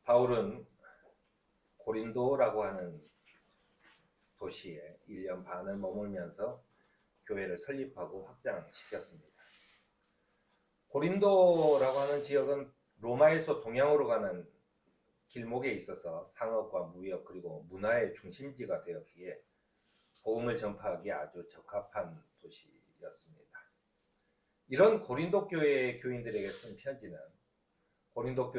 바울은 고린도라고 하는 도시에 1년 반을 머물면서 교회를 설립하고 확장시켰습니다. 고린도라고 하는 지역은 로마에서 동양으로 가는 길목에 있어서 상업과 무역 그리고 문화의 중심지가 되었기에 복음을 전파하기에 아주 적합한 도시였습니다. 이런 고린도 교회의 교인들에게 쓴 편지는 고린도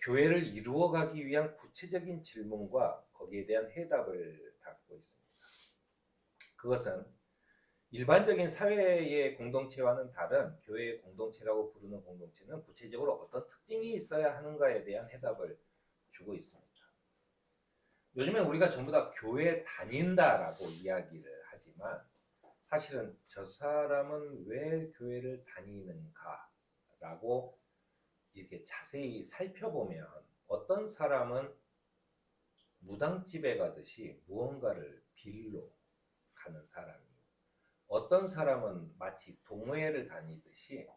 교회를 이루어가기 위한 구체적인 질문과 거기에 대한 해답을 담고 있습니다. 그것은 일반적인 사회의 공동체와는 다른 교회의 공동체라고 부르는 공동체는 구체적으로 어떤 특징이 있어야 하는가에 대한 해답을 주고 있습니다. 요즘에 우리가 전부 다 교회 다닌다라고 이야기를 하지만 사실은 저 사람은 왜 교회를 다니는가라고 이렇게 자세히 살펴보면 어떤 사람은 무당집에 가듯이 무언가를 빌러 가는 사람이고 어떤 사람은 마치 동호회를 다니듯이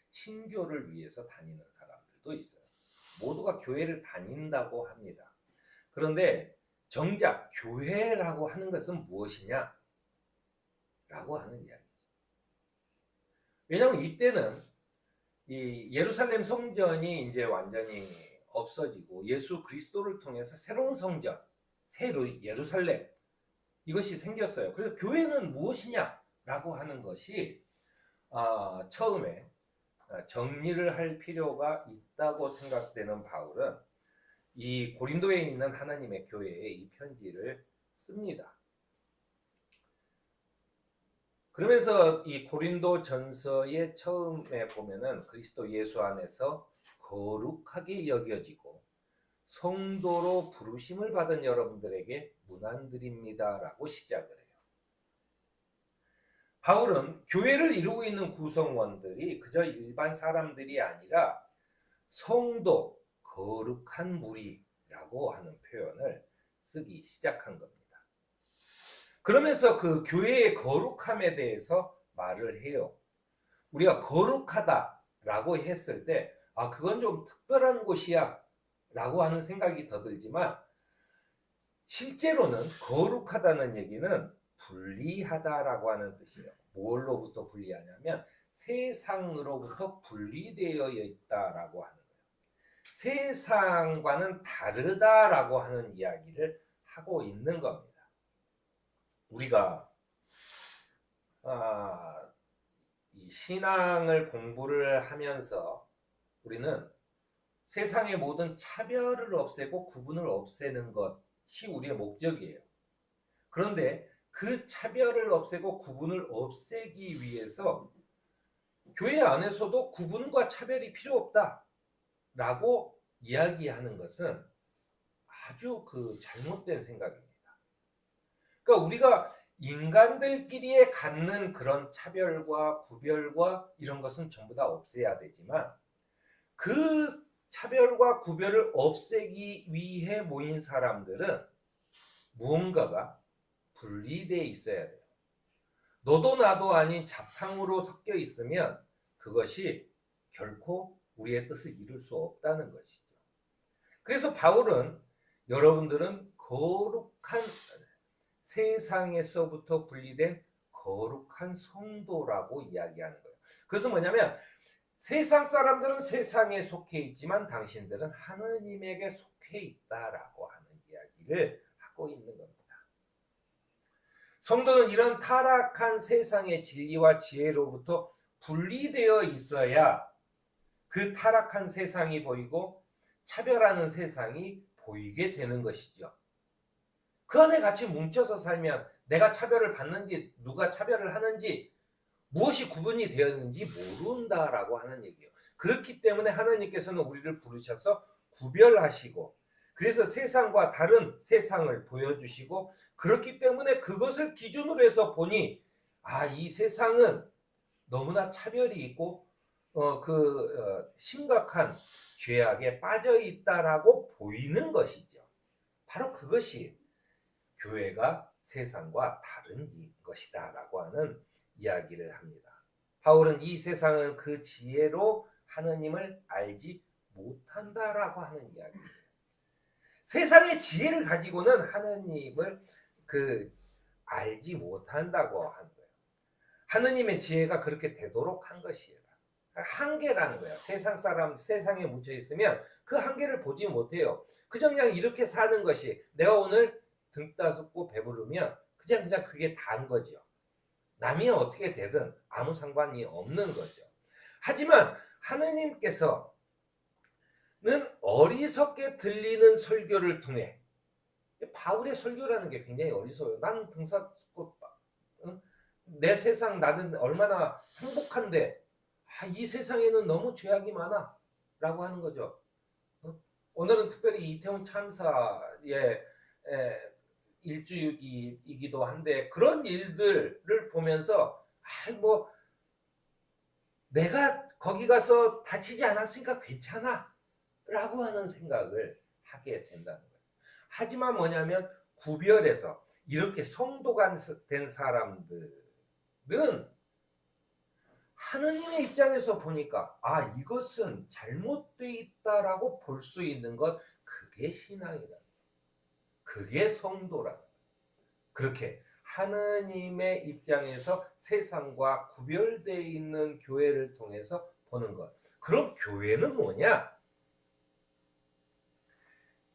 친교를 위해서 다니는 사람들도 있어요. 모두가 교회를 다닌다고 합니다. 그런데 정작 교회라고 하는 것은 무엇이냐? 라고 하는 이야기죠. 왜냐하면 이때는 이 예루살렘 성전이 이제 완전히 없어지고 예수 그리스도를 통해서 새로운 성전, 새로 예루살렘 이것이 생겼어요. 그래서 교회는 무엇이냐라고 하는 것이 처음에 정리를 할 필요가 있다고 생각되는 바울은 이 고린도에 있는 하나님의 교회에 이 편지를 씁니다. 그러면서 이 고린도 전서의 처음에 보면은 그리스도 예수 안에서 거룩하게 여겨지고 성도로 부르심을 받은 여러분들에게 문안드립니다라고 시작을 해요. 바울은 교회를 이루고 있는 구성원들이 그저 일반 사람들이 아니라 성도, 거룩한 무리라고 하는 표현을 쓰기 시작한 겁니다. 그러면서 그 교회의 거룩함에 대해서 말을 해요. 우리가 거룩하다라고 했을 때 그건 좀 특별한 곳이야 라고 하는 생각이 더 들지만 실제로는 거룩하다는 얘기는 분리하다라고 하는 뜻이에요. 뭘로부터 분리하냐면 세상으로부터 분리되어 있다라고 하는 거예요. 세상과는 다르다라고 하는 이야기를 하고 있는 겁니다. 우리가 이 신앙을 공부를 하면서 우리는 세상의 모든 차별을 없애고 구분을 없애는 것이 우리의 목적이에요. 그런데 그 차별을 없애고 구분을 없애기 위해서 교회 안에서도 구분과 차별이 필요 없다라고 이야기하는 것은 아주 잘못된 생각입니다. 그러니까 우리가 인간들끼리에 갖는 그런 차별과 구별과 이런 것은 전부 다 없애야 되지만 그 차별과 구별을 없애기 위해 모인 사람들은 무언가가 분리되어 있어야 돼요. 너도 나도 아닌 자팡으로 섞여 있으면 그것이 결코 우리의 뜻을 이룰 수 없다는 것이죠. 그래서 바울은 여러분들은 거룩한 세상에서부터 분리된 거룩한 성도라고 이야기하는 거예요. 그것은 뭐냐면 세상 사람들은 세상에 속해 있지만 당신들은 하느님에게 속해 있다라고 하는 이야기를 하고 있는 겁니다. 성도는 이런 타락한 세상의 진리와 지혜로부터 분리되어 있어야 그 타락한 세상이 보이고 차별하는 세상이 보이게 되는 것이죠. 그 안에 같이 뭉쳐서 살면 내가 차별을 받는지 누가 차별을 하는지 무엇이 구분이 되었는지 모른다라고 하는 얘기예요. 그렇기 때문에 하나님께서는 우리를 부르셔서 구별하시고 그래서 세상과 다른 세상을 보여주시고 그렇기 때문에 그것을 기준으로 해서 보니 이 세상은 너무나 차별이 있고 심각한 죄악에 빠져 있다라고 보이는 것이죠. 바로 그것이 교회가 세상과 다른 것이다 라고 하는 이야기를 합니다. 바울은 이 세상은 그 지혜로 하느님을 알지 못한다라고 하는 이야기예요. 세상의 지혜를 가지고는 하느님을 알지 못한다고 하는 거예요. 하느님의 지혜가 그렇게 되도록 한 것이에요. 한계라는 거예요. 세상에 묻혀 있으면 그 한계를 보지 못해요. 그냥 이렇게 사는 것이, 내가 오늘 등 따숩고 배부르면 그냥 그게 다인 거죠. 남이 어떻게 되든 아무 상관이 없는 거죠. 하지만 하느님께서는 어리석게 들리는 설교를 통해, 바울의 설교라는 게 굉장히 어리석어요. 나는 등 따숩고 내 세상 나는 얼마나 행복한데 이 세상에는 너무 죄악이 많아 라고 하는 거죠. 오늘은 특별히 이태원 참사의 일주기이기도 한데, 그런 일들을 보면서 내가 거기 가서 다치지 않았으니까 괜찮아 라고 하는 생각을 하게 된다는 거예요. 하지만 뭐냐면 구별해서 이렇게 성도가 된 사람들은 하느님의 입장에서 보니까 이것은 잘못되어 있다라고 볼 수 있는 것, 그게 신앙이다. 그게 성도라. 그렇게 하느님의 입장에서 세상과 구별되어 있는 교회를 통해서 보는 것. 그럼 교회는 뭐냐?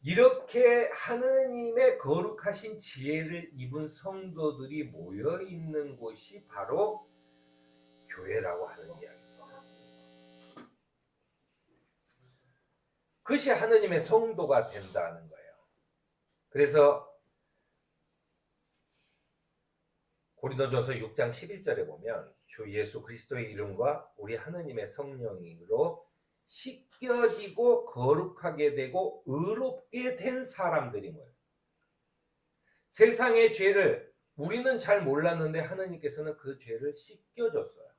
이렇게 하느님의 거룩하신 지혜를 입은 성도들이 모여 있는 곳이 바로 교회라고 하는 이야기입니다. 그것이 하느님의 성도가 된다는 거예요. 그래서 고린도전서 6장 11절에 보면 주 예수 그리스도의 이름과 우리 하느님의 성령으로 씻겨지고 거룩하게 되고 의롭게 된 사람들이 뭐예요? 세상의 죄를 우리는 잘 몰랐는데 하느님께서는 그 죄를 씻겨줬어요.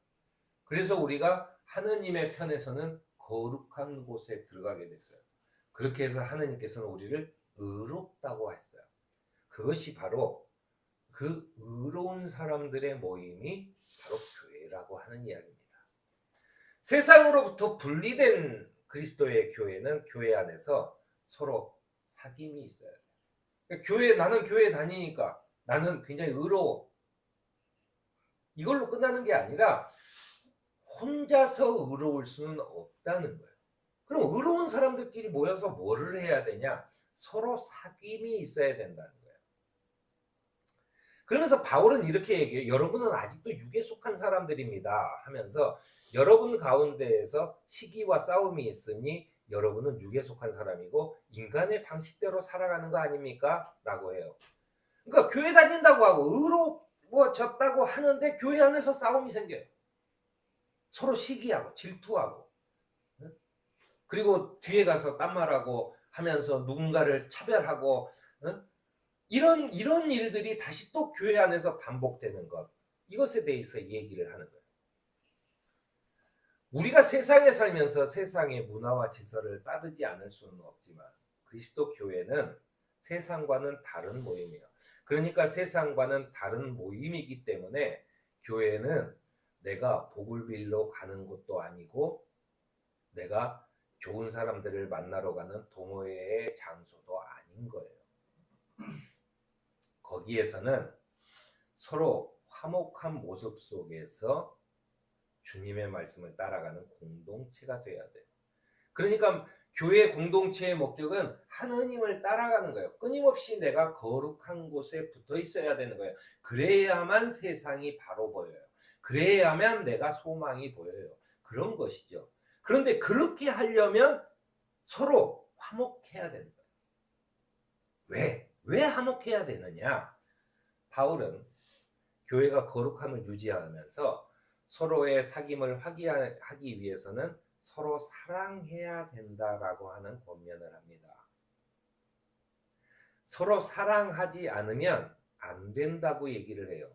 그래서 우리가 하느님의 편에서는 거룩한 곳에 들어가게 됐어요. 그렇게 해서 하느님께서는 우리를 의롭다고 했어요. 그것이 바로 그 의로운 사람들의 모임이 바로 교회라고 하는 이야기입니다. 세상으로부터 분리된 그리스도의 교회는 교회 안에서 서로 사귐이 있어야 돼요. 그러니까 나는 교회 다니니까 나는 굉장히 의로워, 이걸로 끝나는 게 아니라 혼자서 의로울 수는 없다는 거예요. 그럼 의로운 사람들끼리 모여서 뭐를 해야 되냐? 서로 사귐이 있어야 된다는 거예요. 그러면서 바울은 이렇게 얘기해요. 여러분은 아직도 육에 속한 사람들입니다 하면서, 여러분 가운데에서 시기와 싸움이 있으니 여러분은 육에 속한 사람이고 인간의 방식대로 살아가는 거 아닙니까? 라고 해요. 그러니까 교회 다닌다고 하고 의로워졌다고 하는데 교회 안에서 싸움이 생겨요. 서로 시기하고 질투하고, 그리고 뒤에 가서 딴 말하고 하면서 누군가를 차별하고, 이런 일들이 다시 또 교회 안에서 반복되는 것, 이것에 대해서 얘기를 하는 거예요. 우리가 세상에 살면서 세상의 문화와 질서를 따르지 않을 수는 없지만 그리스도 교회는 세상과는 다른 모임이에요. 그러니까 세상과는 다른 모임이기 때문에 교회는 내가 복을 빌러 가는 것도 아니고 내가 좋은 사람들을 만나러 가는 동호회의 장소도 아닌 거예요. 거기에서는 서로 화목한 모습 속에서 주님의 말씀을 따라가는 공동체가 돼야 돼요. 그러니까 교회 공동체의 목적은 하느님을 따라가는 거예요. 끊임없이 내가 거룩한 곳에 붙어 있어야 되는 거예요. 그래야만 세상이 바로 보여요. 그래야만 내가 소망이 보여요. 그런 것이죠. 그런데 그렇게 하려면 서로 화목해야 되는 거예요. 왜 화목해야 되느냐? 바울은 교회가 거룩함을 유지하면서 서로의 사귐을 하기 위해서는 서로 사랑해야 된다라고 하는 권면을 합니다. 서로 사랑하지 않으면 안 된다고 얘기를 해요.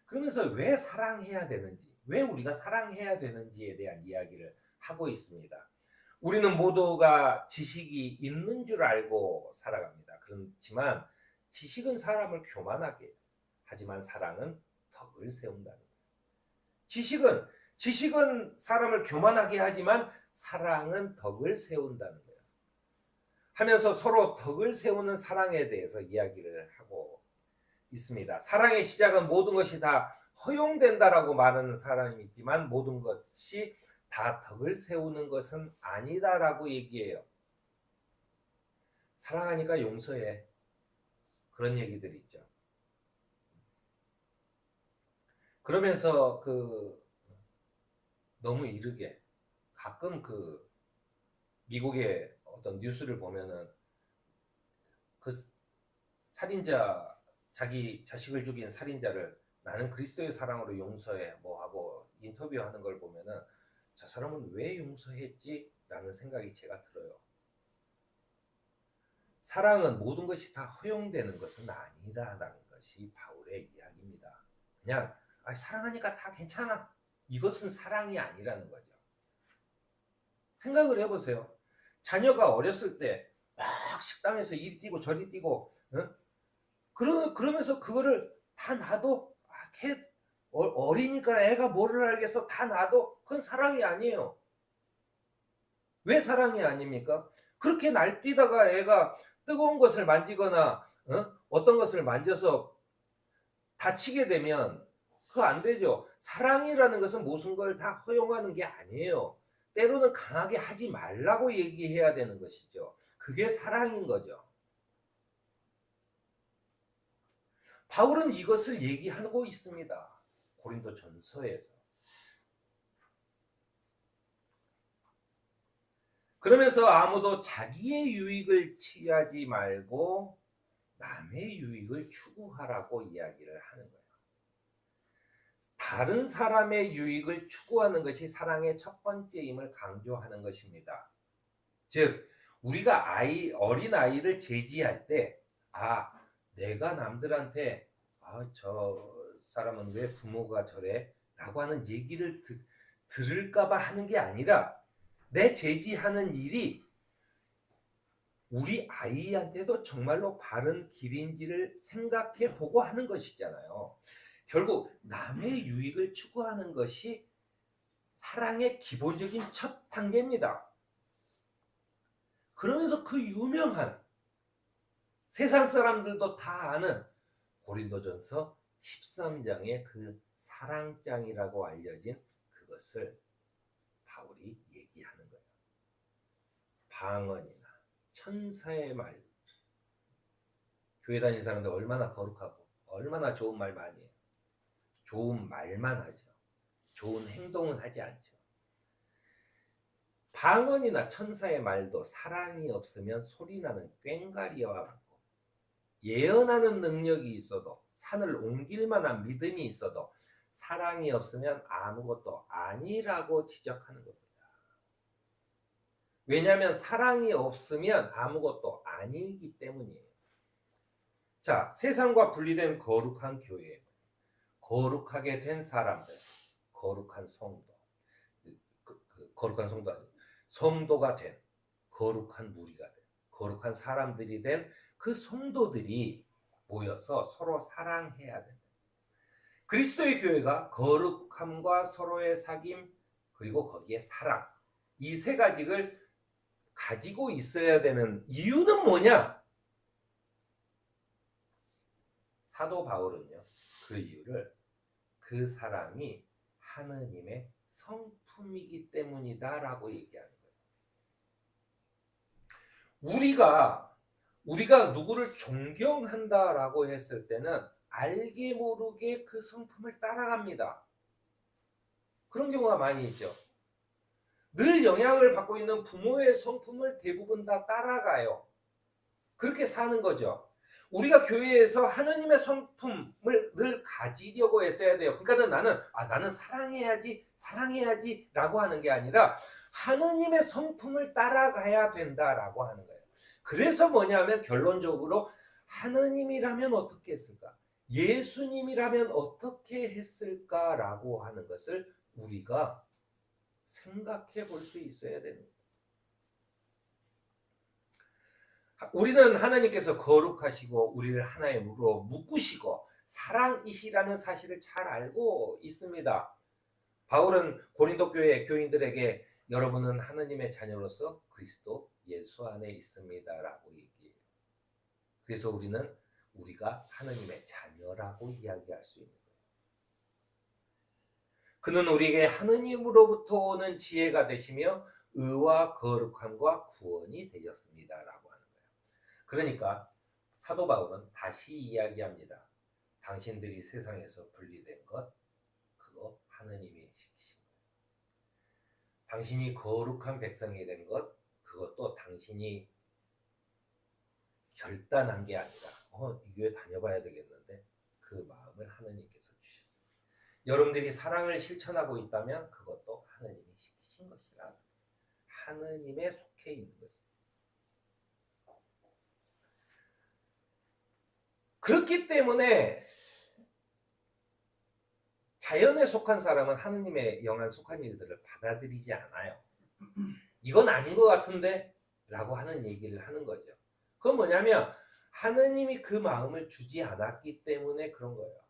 그러면서 왜 사랑해야 되는지, 왜 우리가 사랑해야 되는지에 대한 이야기를 하고 있습니다. 우리는 모두가 지식이 있는 줄 알고 살아갑니다. 그렇지만 지식은 사람을 교만하게 해요. 하지만 사랑은 덕을 세운다는 거예요. 지식은 지식은 사람을 교만하게 하지만 사랑은 덕을 세운다는 거예요. 하면서 서로 덕을 세우는 사랑에 대해서 이야기를 하고 있습니다. 사랑의 시작은 모든 것이 다 허용된다라고 말하는 사람이 있지만 모든 것이 다 덕을 세우는 것은 아니다라고 얘기해요. 사랑하니까 용서해. 그런 얘기들이 있죠. 그러면서 너무 이르게 가끔 미국의 어떤 뉴스를 보면은 그 살인자, 자기 자식을 죽인 살인자를 나는 그리스도의 사랑으로 용서해 뭐 하고 인터뷰하는 걸 보면은 저 사람은 왜 용서했지? 라는 생각이 제가 들어요. 사랑은 모든 것이 다 허용되는 것은 아니라는 것이 바울의 이야기입니다. 그냥 사랑하니까 다 괜찮아. 이것은 사랑이 아니라는 거죠. 생각을 해보세요. 자녀가 어렸을 때 막 식당에서 이리 뛰고 저리 뛰고 그러면서 그거를 다 놔도 걔 어리니까 애가 뭐를 알겠어 다 놔도 그건 사랑이 아니에요. 왜 사랑이 아닙니까? 그렇게 날뛰다가 애가 뜨거운 것을 만지거나 어떤 것을 만져서 다치게 되면 그거 안 되죠. 사랑이라는 것은 모든 걸 다 허용하는 게 아니에요. 때로는 강하게 하지 말라고 얘기해야 되는 것이죠. 그게 사랑인 거죠. 바울은 이것을 얘기하고 있습니다. 고린도 전서에서. 그러면서 아무도 자기의 유익을 취하지 말고 남의 유익을 추구하라고 이야기를 하는 거예요. 다른 사람의 유익을 추구하는 것이 사랑의 첫 번째임을 강조하는 것입니다. 즉 우리가 어린 아이를 제지할 때 내가 남들한테 저 사람은 왜 부모가 저래? 라고 하는 얘기를 들을까 봐 하는 게 아니라 내 제지하는 일이 우리 아이한테도 정말로 바른 길인지를 생각해 보고 하는 것이잖아요. 결국 남의 유익을 추구하는 것이 사랑의 기본적인 첫 단계입니다. 그러면서 그 유명한 세상 사람들도 다 아는 고린도전서 13장의 그 사랑장이라고 알려진 그것을 바울이 얘기하는 거예요. 방언이나 천사의 말. 교회 다니는 사람들 얼마나 거룩하고 얼마나 좋은 말 많이 해요. 좋은 말만 하죠. 좋은 행동은 하지 않죠. 방언이나 천사의 말도 사랑이 없으면 소리나는 꽹과리와 같고 예언하는 능력이 있어도 산을 옮길 만한 믿음이 있어도 사랑이 없으면 아무것도 아니라고 지적하는 겁니다. 왜냐하면 사랑이 없으면 아무것도 아니기 때문이에요. 자, 세상과 분리된 거룩한 교회, 거룩하게 된 사람들, 거룩한 성도, 거룩한 성도 아니고 성도가 된 거룩한 무리가 된 거룩한 사람들이 된 그 성도들이 모여서 서로 사랑해야 된다. 그리스도의 교회가 거룩함과 서로의 사귐 그리고 거기에 사랑 이 세 가지를 가지고 있어야 되는 이유는 뭐냐? 사도 바울은요 그 이유를 그 사랑이 하느님의 성품이기 때문이다라고 얘기하는 거예요. 우리가 누구를 존경한다라고 했을 때는 알게 모르게 그 성품을 따라갑니다. 그런 경우가 많이 있죠. 늘 영향을 받고 있는 부모의 성품을 대부분 다 따라가요. 그렇게 사는 거죠. 우리가 교회에서 하느님의 성품을 늘 가지려고 했어야 돼요. 그러니까 나는 사랑해야지 라고 하는 게 아니라 하느님의 성품을 따라가야 된다라고 하는 거예요. 그래서 뭐냐면 결론적으로 하느님이라면 어떻게 했을까? 예수님이라면 어떻게 했을까라고 하는 것을 우리가 생각해 볼 수 있어야 되는 거예요. 우리는 하나님께서 거룩하시고 우리를 하나님으로 묶으시고 사랑이시라는 사실을 잘 알고 있습니다. 바울은 고린도 교회 교인들에게 여러분은 하느님의 자녀로서 그리스도 예수 안에 있습니다라고 얘기해요. 그래서 우리가 하느님의 자녀라고 이야기할 수 있는 거예요. 그는 우리에게 하느님으로부터 오는 지혜가 되시며 의와 거룩함과 구원이 되셨습니다라고 하는 거예요. 그러니까 사도 바울은 다시 이야기합니다. 당신들이 세상에서 분리된 것, 그거 하느님이 시키신 거예요. 당신이 거룩한 백성이 된 것, 그것도 당신이 결단한 게 아니라 이 교회 다녀봐야 되겠는데 그 마음을 하느님께서 주셨어요. 여러분들이 사랑을 실천하고 있다면 그것도 하느님이 시키신 것이라 하느님에 속해 있는 것입니다. 그렇기 때문에 자연에 속한 사람은 하느님의 영안 속한 일들을 받아들이지 않아요. 이건 아닌 것 같은데 라고 하는 얘기를 하는 거죠. 그건 뭐냐면 하느님이 그 마음을 주지 않았기 때문에 그런 거예요.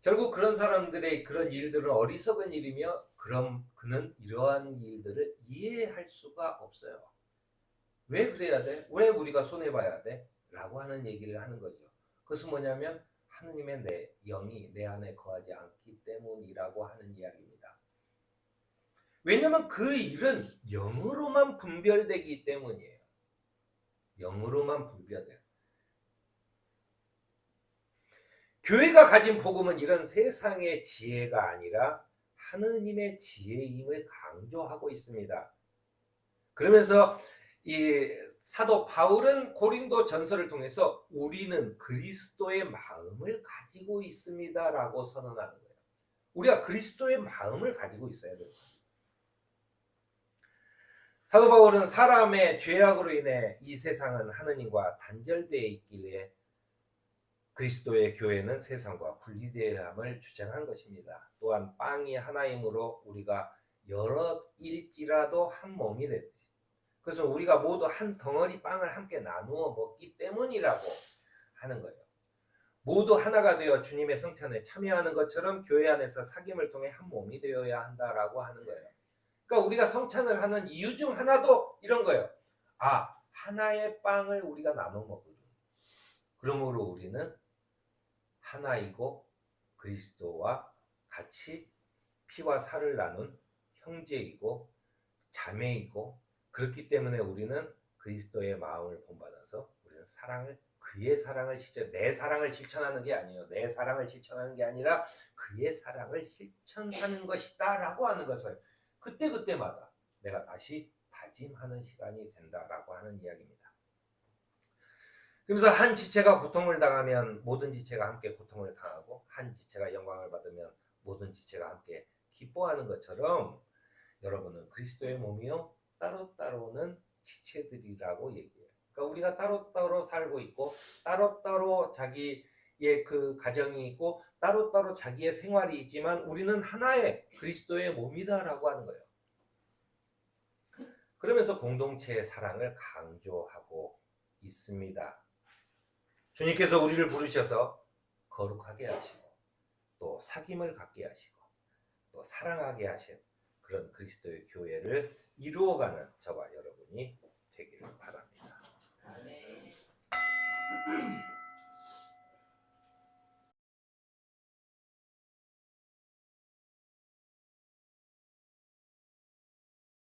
결국 그런 사람들의 그런 일들은 어리석은 일이며 그럼 그는 이러한 일들을 이해할 수가 없어요. 왜 그래야 돼? 왜 우리가 손해봐야 돼? 라고 하는 얘기를 하는 거죠. 그것은 뭐냐면 하느님의 내 영이 내 안에 거하지 않기 때문이라고 하는 이야기입니다. 왜냐하면 그 일은 영으로만 분별되기 때문이에요. 영으로만 분별돼요. 교회가 가진 복음은 이런 세상의 지혜가 아니라 하느님의 지혜임을 강조하고 있습니다. 그러면서 이 사도 바울은 고린도 전서를 통해서 우리는 그리스도의 마음을 가지고 있습니다라고 선언하는 거예요. 우리가 그리스도의 마음을 가지고 있어야 돼요. 사도 바울은 사람의 죄악으로 인해 이 세상은 하느님과 단절되어 있기에 그리스도의 교회는 세상과 분리되어야함을 주장한 것입니다. 또한 빵이 하나이므로 우리가 여럿일지라도 한 몸이 됐지. 그래서 우리가 모두 한 덩어리 빵을 함께 나누어 먹기 때문이라고 하는 거예요. 모두 하나가 되어 주님의 성찬에 참여하는 것처럼 교회 안에서 사귐을 통해 한 몸이 되어야 한다라고 하는 거예요. 그러니까 우리가 성찬을 하는 이유 중 하나도 이런 거예요. 하나의 빵을 우리가 나눠 먹으려. 그러므로 우리는 하나이고 그리스도와 같이 피와 살을 나눈 형제이고 자매이고 그렇기 때문에 우리는 그리스도의 마음을 본받아서 우리는 그의 사랑을 내 사랑을 실천하는 게 아니에요. 내 사랑을 실천하는 게 아니라 그의 사랑을 실천하는 것이다 라고 하는 것을 그때마다 내가 다시 다짐하는 시간이 된다라고 하는 이야기입니다. 그래서 한 지체가 고통을 당하면 모든 지체가 함께 고통을 당하고 한 지체가 영광을 받으면 모든 지체가 함께 기뻐하는 것처럼 여러분은 그리스도의 몸이요 따로따로는 지체들이라고 얘기해요. 그러니까 우리가 따로따로 살고 있고 따로따로 자기의 그 가정이 있고 따로따로 자기의 생활이 있지만 우리는 하나의 그리스도의 몸이다라고 하는 거예요. 그러면서 공동체의 사랑을 강조하고 있습니다. 주님께서 우리를 부르셔서 거룩하게 하시고 또 사귐을 갖게 하시고 또 사랑하게 하신 그런 그리스도의 교회를 이루어가는 저와 여러분이 되기를 바랍니다. 아멘.